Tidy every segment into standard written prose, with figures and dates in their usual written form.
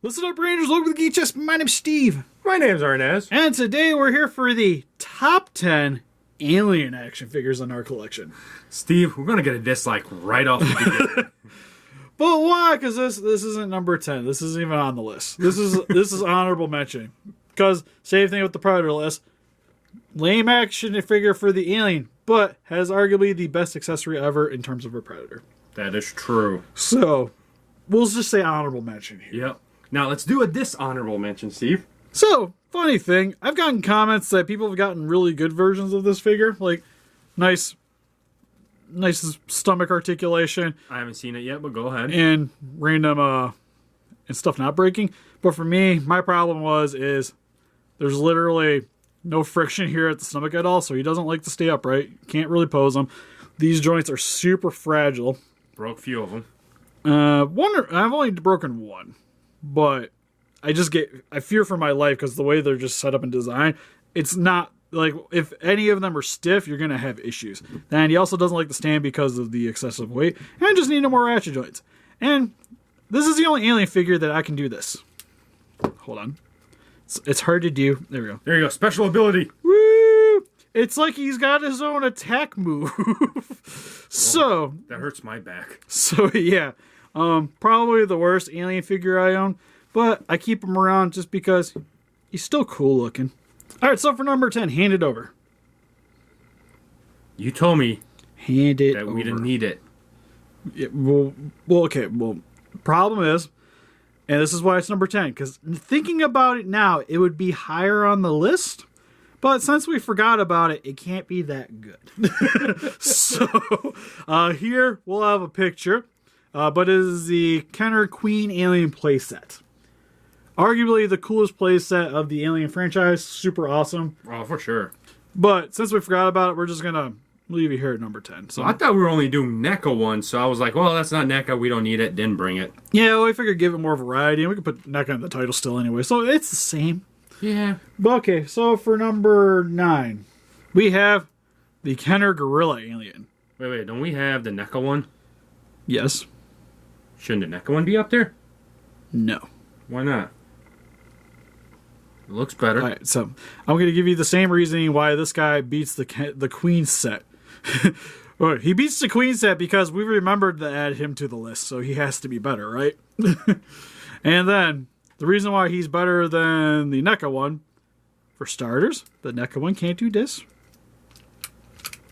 Listen up, Rangers. Welcome to the Geek Chest. My name's Steve. My name's Arnaz. And today we're here for the top 10 Alien action figures in our collection. Steve, we're going to get a dislike right off the beginning. But why? Because this isn't number 10. This isn't even on the list. This is honorable mention. Because same thing with the Proto list. Lame action figure for the Alien, but has arguably the best accessory ever in terms of a Predator. That is true. So, we'll just say honorable mention here. Yep. Now, let's do a dishonorable mention, Steve. So, funny thing, I've gotten comments that people have gotten really good versions of this figure. Like, nice stomach articulation. I haven't seen it yet, but go ahead. And random, and stuff not breaking. But for me, my problem is there's literally no friction here at the stomach at all, so he doesn't like to stay upright. Can't really pose him. These joints are super fragile. Broke a few of them. I've only broken one. But I fear for my life because the way they're just set up and designed, it's not like if any of them are stiff, you're going to have issues. And he also doesn't like to stand because of the excessive weight. And I just need no more ratchet joints. And this is the only Alien figure that I can do this. Hold on. It's hard to do. There we go. There you go. Special ability. Woo! It's like he's got his own attack move. So. That hurts my back. So, yeah. Probably the worst Alien figure I own, but I keep him around just because he's still cool looking. All right, so for number 10, hand it over. You told me we didn't need it. Yeah, okay. Well, problem is, and this is why it's number 10, because thinking about it now, it would be higher on the list, but since we forgot about it, it can't be that good. So, here we'll have a picture. But it is the Kenner Queen Alien playset. Arguably the coolest playset of the Alien franchise. Super awesome. Oh, for sure. But since we forgot about it, we're just going to leave it here at number 10. So I thought we were only doing Neca ones, so I was like, well, that's not Neca. We don't need it. Didn't bring it. Yeah, well, I figured give it more variety. And we could put Neca in the title still anyway. So it's the same. Yeah. But okay, so for number 9, we have the Kenner Gorilla Alien. Wait. Don't we have the Neca one? Yes. Shouldn't the Neca one be up there? No. Why not? It looks better. All right, so I'm going to give you the same reasoning why this guy beats the Queen set. He beats the Queen set because we remembered to add him to the list, so he has to be better, right? And then the reason why he's better than the Neca one, for starters, the Neca one can't do this.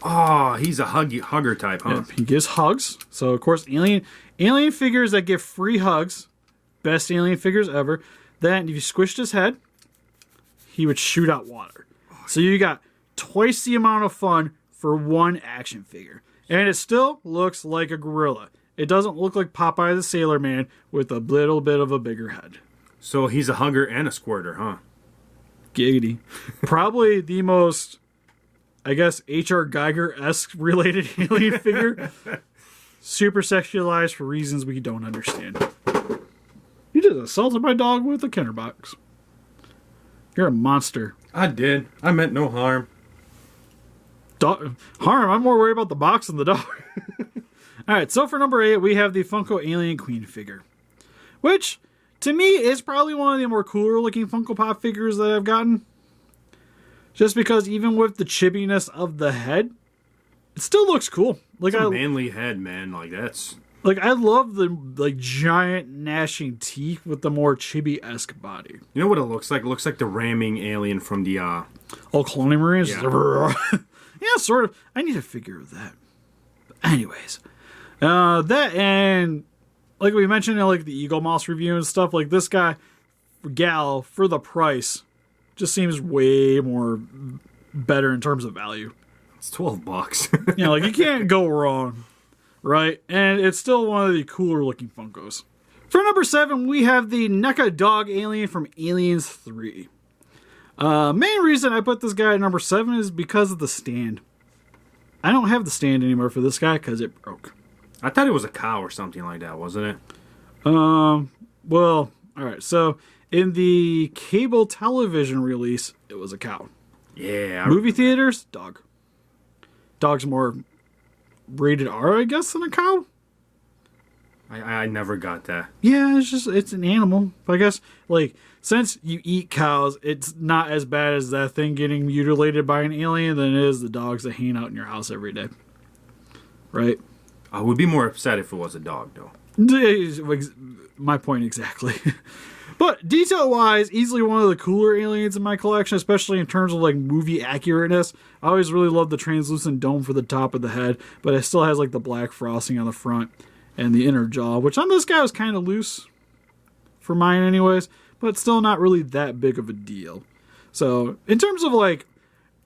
Oh, he's a hugger type, huh? Yep, he gives hugs. So, of course, alien figures that give free hugs, best Alien figures ever. Then, if you squished his head, he would shoot out water. So you got twice the amount of fun for one action figure. And it still looks like a gorilla. It doesn't look like Popeye the Sailor Man with a little bit of a bigger head. So he's a hugger and a squirter, huh? Giggity. Probably the most, I guess, H.R. Geiger-esque related Alien figure. Super sexualized for reasons we don't understand. You just assaulted my dog with a Kenner box. You're a monster. I did. I meant no harm. Harm? I'm more worried about the box than the dog. Alright, so for number 8, we have the Funko Alien Queen figure. Which, to me, is probably one of the more cooler looking Funko Pop figures that I've gotten. Just because even with the chibbiness of the head, it still looks cool. Like a manly head, man. Like that's like I love the giant gnashing teeth with the more chibi-esque body. You know what it looks like? It looks like the ramming alien from the Cloning Marines. Yeah. Yeah, sort of. I need a figure of that. But anyways, that and like we mentioned in like the Eagle Moss review and stuff, like this guy, gal, for the price, just seems way more better in terms of value. It's $12. Yeah, like you can't go wrong, right? And it's still one of the cooler looking Funkos. For number 7, we have the Neca Dog Alien from Aliens 3. Main reason I put this guy at number 7 is because of the stand. I don't have the stand anymore for this guy because it broke. I thought it was a cow or something like that, wasn't it? Well, alright, so in the cable television release, it was a cow. Yeah. Movie theaters, dog. Dog's more rated R, I guess, than a cow. I never got that. Yeah, it's an animal. But I guess, like, since you eat cows, it's not as bad as that thing getting mutilated by an alien than it is the dogs that hang out in your house every day. Right? I would be more upset if it was a dog, though. My point exactly. But detail-wise, easily one of the cooler aliens in my collection, especially in terms of like movie accurateness. I always really loved the translucent dome for the top of the head, but it still has like the black frosting on the front and the inner jaw, which on this guy was kind of loose for mine anyways, but still not really that big of a deal. So in terms of like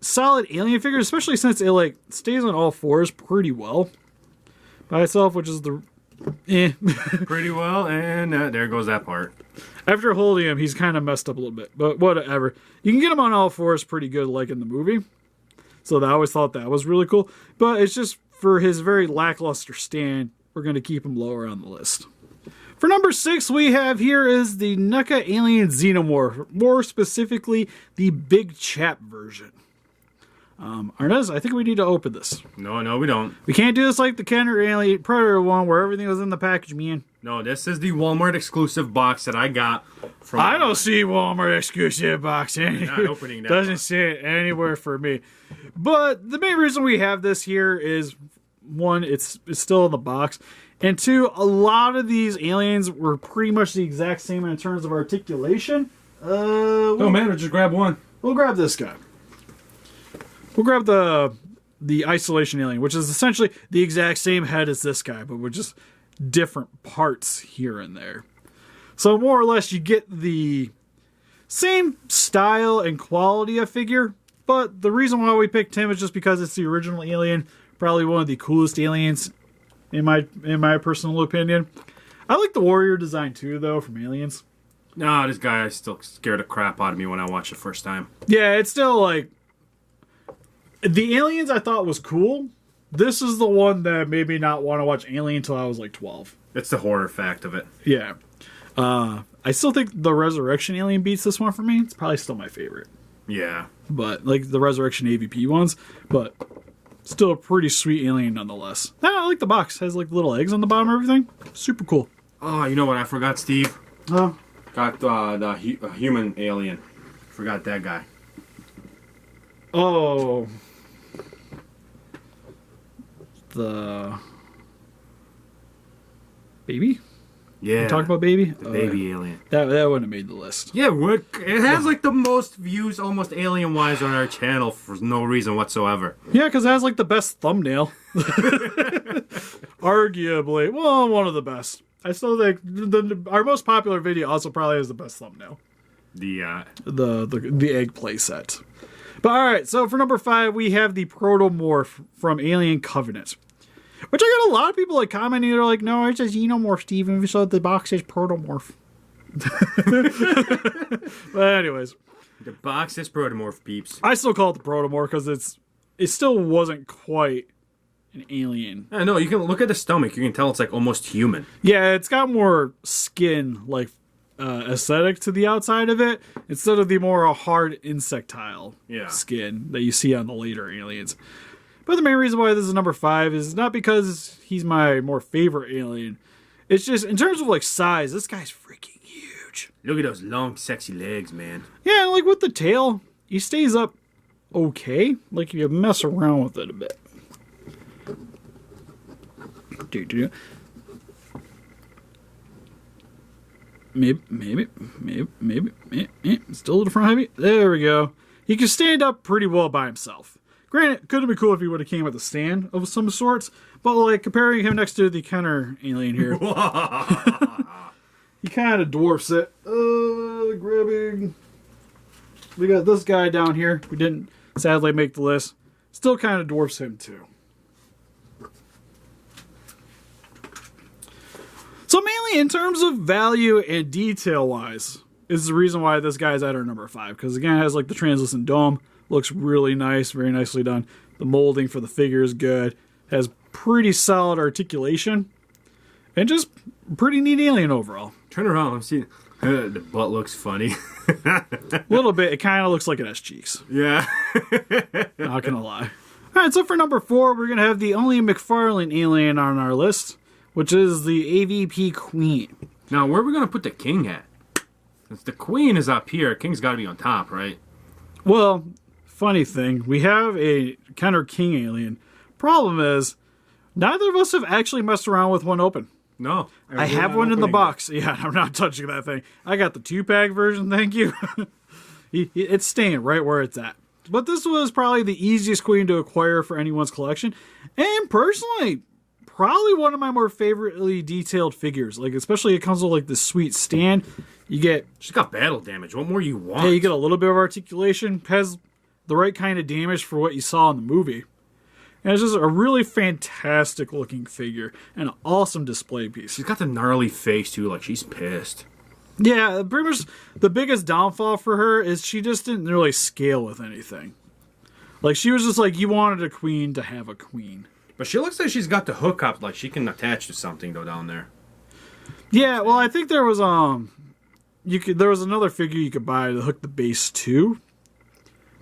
solid alien figures, especially since it like stays on all fours pretty well by itself, which is the Pretty well, and there goes that part. After holding him, he's kind of messed up a little bit, but whatever. You can get him on all fours pretty good, like in the movie. So I always thought that was really cool. But it's just for his very lackluster stand, we're going to keep him lower on the list. For number 6, we have here is the Neca Alien Xenomorph, more specifically the Big Chap version. Arnez, I think we need to open this. No, we don't. We can't do this like the Kenner Alien Predator one where everything was in the package, man. No, this is the Walmart exclusive box that I got from... I don't see Walmart exclusive box anywhere. Not opening that Doesn't box. see it anywhere for me. But the main reason we have this here is, one, it's still in the box. And two, a lot of these aliens were pretty much the exact same in terms of articulation. No matter, just grab one. We'll grab this guy. We'll grab the isolation alien, which is essentially the exact same head as this guy, but with just different parts here and there. So more or less you get the same style and quality of figure, but the reason why we picked him is just because it's the original alien, probably one of the coolest aliens in my personal opinion. I like the warrior design too, though, from Aliens. No, this guy still scared the crap out of me when I watched it first time. Yeah, it's still like... The Aliens I thought was cool. This is the one that made me not want to watch Alien until I was like 12. It's the horror fact of it. Yeah. I still think the Resurrection Alien beats this one for me. It's probably still my favorite. Yeah. But, like, the Resurrection AVP ones. But still a pretty sweet alien nonetheless. I like the box. It has, like, little eggs on the bottom and everything. Super cool. Oh, you know what I forgot, Steve? Got the human alien. Forgot that guy. Oh... The baby? Yeah. You talking about baby? The baby alien. That wouldn't have made the list. Yeah, it has like the most views, almost alien-wise, on our channel for no reason whatsoever. Yeah, because it has like the best thumbnail. Arguably. Well, one of the best. I still think our most popular video also probably has the best thumbnail. The egg play set. But alright, so for number 5, we have the Proto Morph from Alien Covenant. Which I got a lot of people like commenting. They're like, no, it's a Xenomorph, Steve. And we saw the box says Proto Morph. But anyways. The box is Protomorph, peeps. I still call it the Proto Morph because it still wasn't quite an alien. I know, you can look at the stomach. You can tell it's like almost human. Yeah, it's got more skin, like, aesthetic to the outside of it instead of the more hard insectile skin that you see on the later aliens. But the main reason why this is number 5 is not because he's my more favorite alien. It's just in terms of like size, this guy's freaking huge. Look at those long, sexy legs, man. Yeah, like with the tail, he stays up okay. Like if you mess around with it a bit. Maybe. Still a little front heavy. There we go. He can stand up pretty well by himself. Granted, it could have been cool if he would have came with a stand of some sorts, but like comparing him next to the Kenner alien here, he kind of dwarfs it. Grabbing. We got this guy down here. We didn't sadly make the list. Still kind of dwarfs him too. So mainly in terms of value and detail-wise is the reason why this guy's at our number 5. Because again, it has like the translucent dome. Looks really nice. Very nicely done. The molding for the figure is good. Has pretty solid articulation. And just pretty neat alien overall. Turn around. I'm seeing... the butt looks funny. A little bit. It kind of looks like it has cheeks. Yeah. Not gonna lie. Alright, so for number 4, we're going to have the only Mcfarlane alien on our list, which is the AVP Queen. Now, where are we going to put the king at? Since the queen is up here, king's got to be on top, right? Well, funny thing, we have a Kenner King alien. Problem is, neither of us have actually messed around with one open. No. I have one in the box. Yeah, I'm not touching that thing. I got the 2-pack version, thank you. It's staying right where it's at. But this was probably the easiest queen to acquire for anyone's collection. And personally, probably one of my more favorably detailed figures. Like, especially it comes with like this sweet stand. You get... She's got battle damage. What more you want? Yeah, you get a little bit of articulation. Has the right kind of damage for what you saw in the movie. And it's just a really fantastic looking figure. And an awesome display piece. She's got the gnarly face too, like she's pissed. Yeah, pretty much the biggest downfall for her is she just didn't really scale with anything. Like, she was just like, you wanted a queen to have a queen. But she looks like she's got the hookup, like she can attach to something though down there. Yeah, well, I think there was there was another figure you could buy to hook the base to.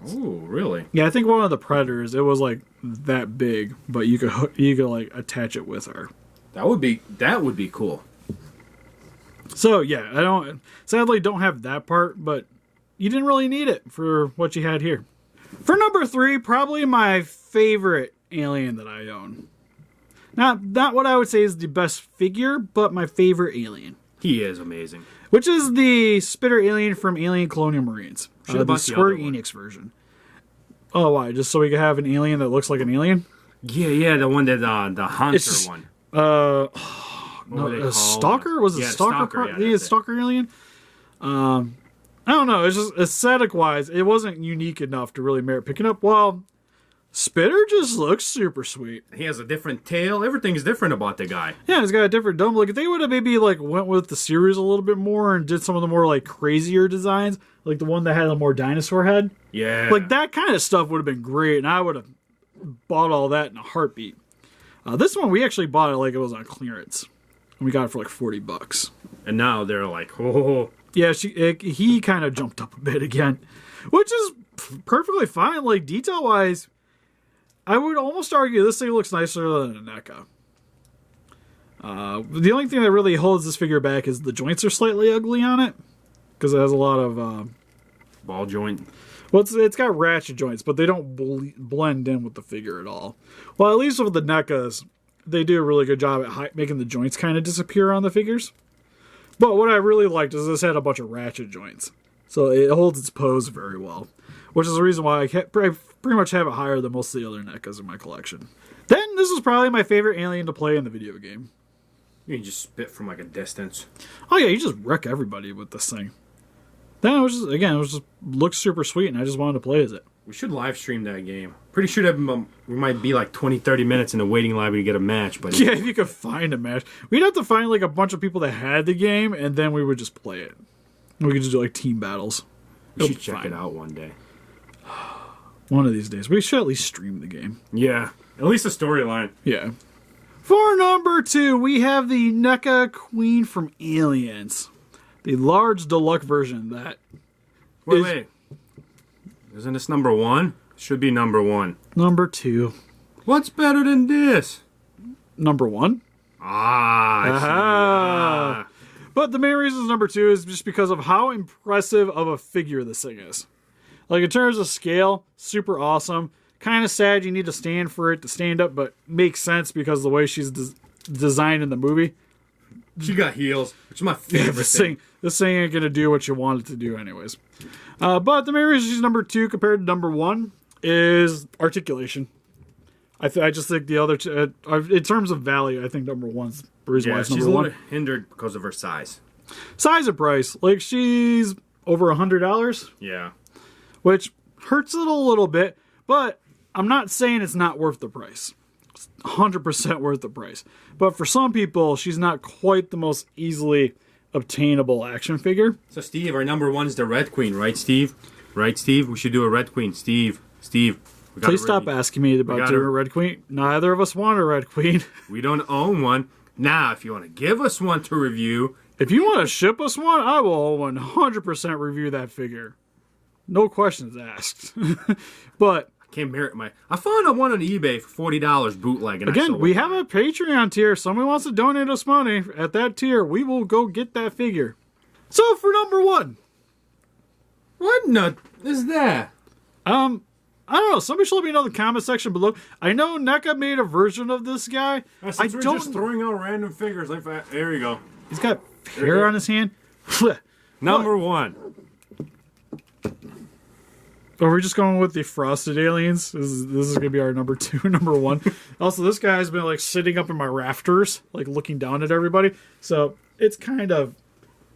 Oh, really? Yeah, I think one of the Predators, it was like that big, but you could like attach it with her. That would be cool. So yeah, sadly don't have that part, but you didn't really need it for what you had here. For number 3, probably my favorite alien that I own. Not what I would say is the best figure, but my favorite alien. He is amazing. Which is the Spitter alien from Alien Colonial Marines. The Square Enix version. Oh, why? Just so we could have an alien that looks like an alien? Yeah, the one that the hunter one. No, a Stalker? Was it Stalker? Yeah, Stalker alien? I don't know. It's just aesthetic-wise, it wasn't unique enough to really merit picking up. Well, Spitter just looks super sweet. He has a different tail. Everything's different about the guy. Yeah, he's got a different dome. Like, if they would have maybe like went with the series a little bit more and did some of the more like crazier designs, like the one that had a more dinosaur head. Yeah. Like, that kind of stuff would have been great, and I would have bought all that in a heartbeat. This one, we actually bought it like it was on clearance. And we got it for like $40. And now they're like, oh. Yeah, he kind of jumped up a bit again, which is perfectly fine. Like, detail-wise, I would almost argue this thing looks nicer than a NECA. The only thing that really holds this figure back is the joints are slightly ugly on it, because it has a lot of... ball joint. Well, it's got ratchet joints, but they don't blend in with the figure at all. Well, at least with the NECAs, they do a really good job at making the joints kind of disappear on the figures. But what I really liked is this had a bunch of ratchet joints. So it holds its pose very well. Which is the reason why I pretty much have it higher than most of the other NECAs in my collection. Then, this is probably my favorite alien to play in the video game. You can just spit from like a distance. Oh yeah, you just wreck everybody with this thing. Then it was just looks super sweet, and I just wanted to play as it. We should live stream that game. Pretty sure that we might be like 20-30 minutes in the waiting lobby to get a match. But yeah, if you could find a match. We'd have to find like a bunch of people that had the game, and then we would just play it. We could just do like team battles. We should check it out one day. One of these days. We should at least stream the game. Yeah, at least the storyline. Yeah. For number 2, we have the NECA Queen from Aliens. The large deluxe version that... Wait. Isn't this number 1? Should be number 1. Number 2. What's better than this? Number 1? Ah. But the main reason it's number 2 is just because of how impressive of a figure this thing is. Like, in terms of scale, super awesome. Kind of sad you need to stand for it to stand up, but makes sense because of the way she's designed in the movie. She got heels, which is my favorite thing. This thing ain't going to do what you want it to do anyways. But the main reason she's number 2 compared to number 1 is articulation. I just think the other two, in terms of value, I think number 1's the reason why it's number 1. She's a little hindered because of her size. Size and price. Like, she's over $100. Yeah. Which hurts it a little bit, but I'm not saying it's not worth the price. It's 100% worth the price. But for some people, she's not quite the most easily obtainable action figure. So, Steve, our number 1's the Red Queen, right, Steve? Right, Steve? We should do a Red Queen. Steve. Please stop asking me about doing a Red Queen. Neither of us want a Red Queen. We don't own one. Now, if you want to give us one to review... If you want to ship us one, I will 100% review that figure. No questions asked. But... I can't merit my. I found one on eBay for $40 bootleg. And again, we have a Patreon tier. If somebody wants to donate us money at that tier, we will go get that figure. So for number 1, what nut is that? I don't know. Somebody should let me know in the comment section below. I know Neca made a version of this guy. Since we're just throwing out random figures like that. There you go. He's got hair on his hand. Number 1. Are we just going with the frosted aliens? This is going to be our number 2, number 1. Also, this guy has been like sitting up in my rafters, like looking down at everybody. So it's kind of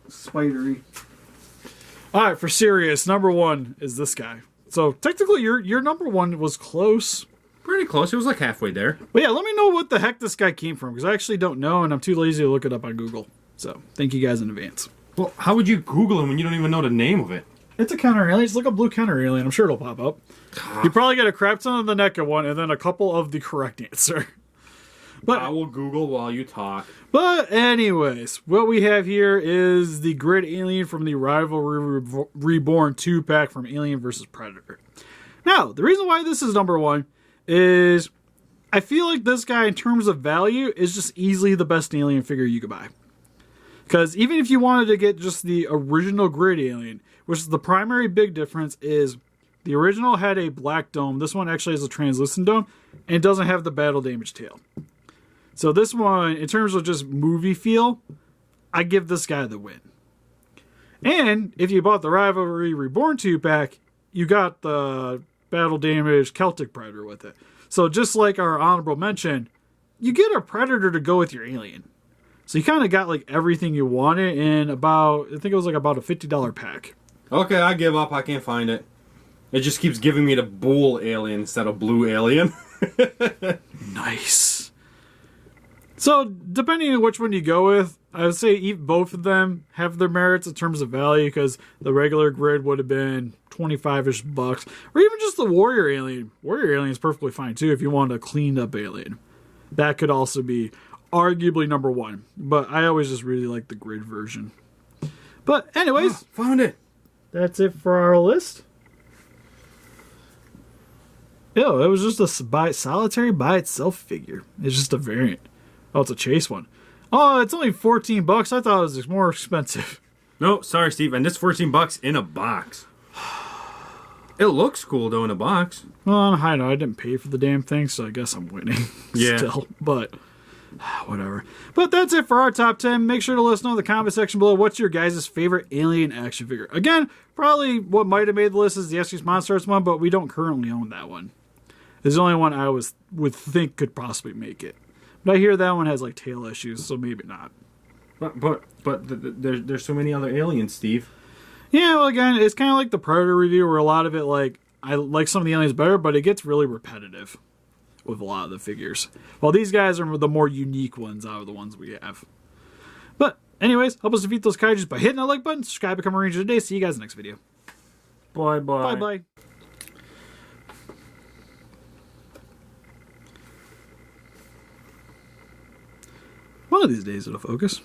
spidery. All right, for serious, number 1 is this guy. So technically, your number 1 was close. Pretty close. It was like halfway there. But yeah, let me know what the heck this guy came from, because I actually don't know, and I'm too lazy to look it up on Google. So thank you guys in advance. Well, how would you Google him when you don't even know the name of it? It's a counter alien. Just look up blue counter alien. I'm sure it'll pop up. You probably get a crap ton of the Neca one, and then a couple of the correct answer. But I will Google while you talk. But anyways, what we have here is the grid alien from the Rivalry Reborn 2-pack from Alien vs. Predator. Now, the reason why this is number 1 is I feel like this guy, in terms of value, is just easily the best alien figure you could buy. Because even if you wanted to get just the original grid alien, which is the primary big difference, is the original had a black dome. This one actually has a translucent dome, and it doesn't have the battle damage tail. So this one, in terms of just movie feel, I give this guy the win. And if you bought the Rivalry Reborn 2-pack, you got the battle damage Celtic Predator with it. So just like our honorable mention, you get a Predator to go with your alien. So you kind of got like everything you wanted in about, I think it was like about a $50 pack. Okay, I give up. I can't find it. It just keeps giving me the bull alien instead of blue alien. Nice. So depending on which one you go with, I would say both of them have their merits in terms of value, because the regular grid would have been 25-ish bucks, or even just the Warrior alien. Warrior alien is perfectly fine too if you want a cleaned up alien. That could also be arguably number 1, but I always just really like the grid version. But anyways, found it. That's it for our list. Ew, it was just a solitary by itself figure. It's just a variant. Oh, it's a chase one. Oh, it's only 14 bucks. I thought it was more expensive. No, sorry, Steve. And it's 14 bucks in a box. It looks cool though in a box. Well, on a high note, I didn't pay for the damn thing, so I guess I'm winning. Yeah. Still, but whatever. But that's it for our top 10. Make sure to let us know in the comment section below what's your guys' favorite alien action figure. Again, probably what might have made the list is the SG's Monsters one, but we don't currently own that one. It's the only one I would think could possibly make it. But I hear that one has like tail issues, so maybe not. But there's so many other aliens, Steve. Yeah, well, again, it's kind of like the Predator review, where a lot of it, like, I like some of the aliens better, but it gets really repetitive with a lot of the figures. Well, these guys are the more unique ones out of the ones we have. But anyways, help us defeat those kaijus by hitting that like button, subscribe, become a ranger today. See you guys in the next video. Bye-bye. Bye-bye. One of these days it'll focus.